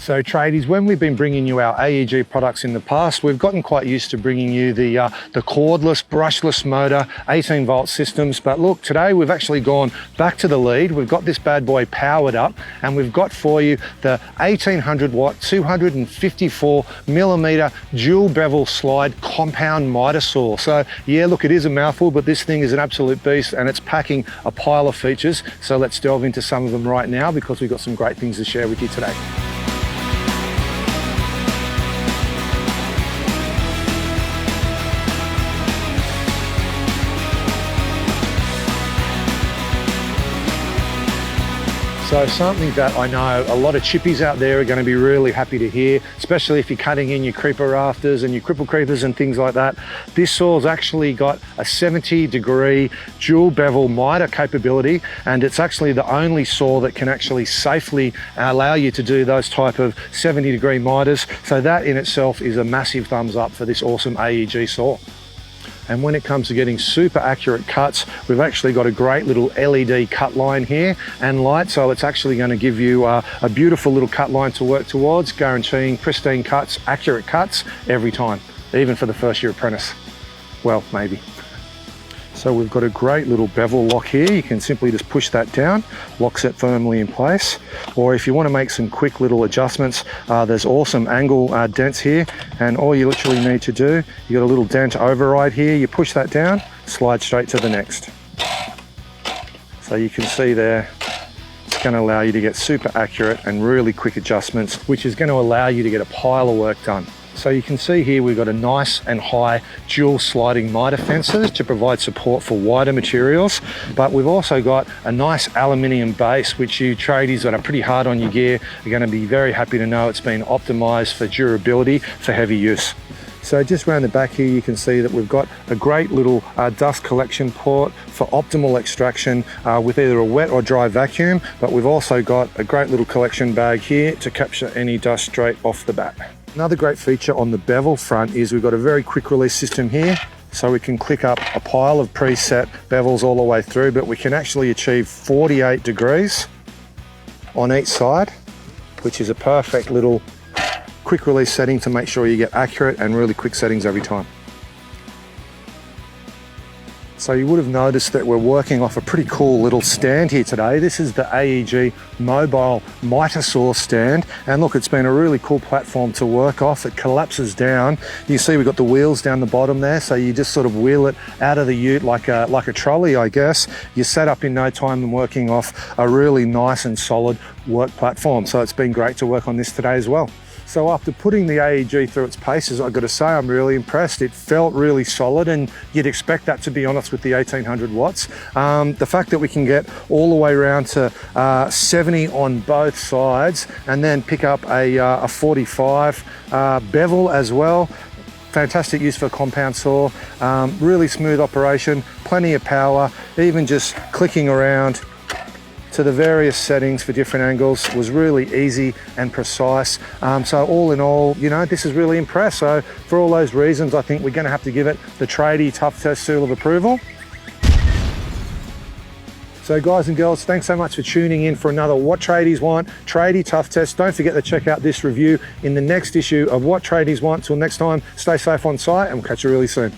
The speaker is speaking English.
So tradies, when we've been bringing you our AEG products in the past, we've gotten quite used to bringing you the cordless, brushless motor, 18 volt systems. But look, today we've actually gone back to the lead. We've got this bad boy powered up and we've got for you the 1800 watt, 254 millimeter dual bevel slide compound miter saw. So yeah, look, it is a mouthful, but this thing is an absolute beast and it's packing a pile of features. So let's delve into some of them right now because we've got some great things to share with you today. So something that I know a lot of chippies out there are going to be really happy to hear, especially if you're cutting in your creeper rafters and your cripple creepers and things like that. This saw's actually got a 70-degree dual bevel miter capability, and it's actually the only saw that can actually safely allow you to do those type of 70-degree miters. So that in itself is a massive thumbs up for this awesome AEG saw. And when it comes to getting super accurate cuts, we've actually got a great little LED cut line here and light. So it's actually going to give you a beautiful little cut line to work towards, guaranteeing pristine cuts, accurate cuts every time, even for the first year apprentice. Well, maybe. So we've got a great little bevel lock here. You can simply just push that down, locks it firmly in place. Or if you want to make some quick little adjustments, there's awesome angle dents here. And all you literally need to do, you got a little dent override here. You push that down, slide straight to the next. So you can see there, it's going to allow you to get super accurate and really quick adjustments, which is going to allow you to get a pile of work done. So you can see here we've got a nice and high dual sliding miter fences to provide support for wider materials, but we've also got a nice aluminium base, which you tradies that are pretty hard on your gear are going to be very happy to know it's been optimized for durability for heavy use. So just around the back here you can see that we've got a great little dust collection port for optimal extraction with either a wet or dry vacuum, but we've also got a great little collection bag here to capture any dust straight off the bat. Another great feature on the bevel front is we've got a very quick release system here, so we can click up a pile of preset bevels all the way through, but we can actually achieve 48 degrees on each side, which is a perfect little quick release setting to make sure you get accurate and really quick settings every time. So you would have noticed that we're working off a pretty cool little stand here today. This is the AEG mobile miter saw stand, and look, it's been a really cool platform to work off. It collapses down. You see we've got the wheels down the bottom there, so you just sort of wheel it out of the ute like a trolley, I guess. You're set up in no time and working off a really nice and solid work platform. So it's been great to work on this today as well. So after putting the AEG through its paces, I've got to say I'm really impressed. It felt really solid, and you'd expect that, to be honest, with the 1800 watts. The fact that we can get all the way around to 70 on both sides and then pick up a 45 bevel as well. Fantastic use for a compound saw, really smooth operation, plenty of power, even just clicking around to the various settings for different angles was really easy and precise. So all in all, you know, this is really impressed. So for all those reasons, I think we're going to have to give it the Tradie Tough Test seal of approval. So guys and girls, thanks so much for tuning in for another What Tradies Want Tradie Tough Test. Don't forget to check out this review in the next issue of What Tradies Want. Till next time, stay safe on site and we'll catch you really soon.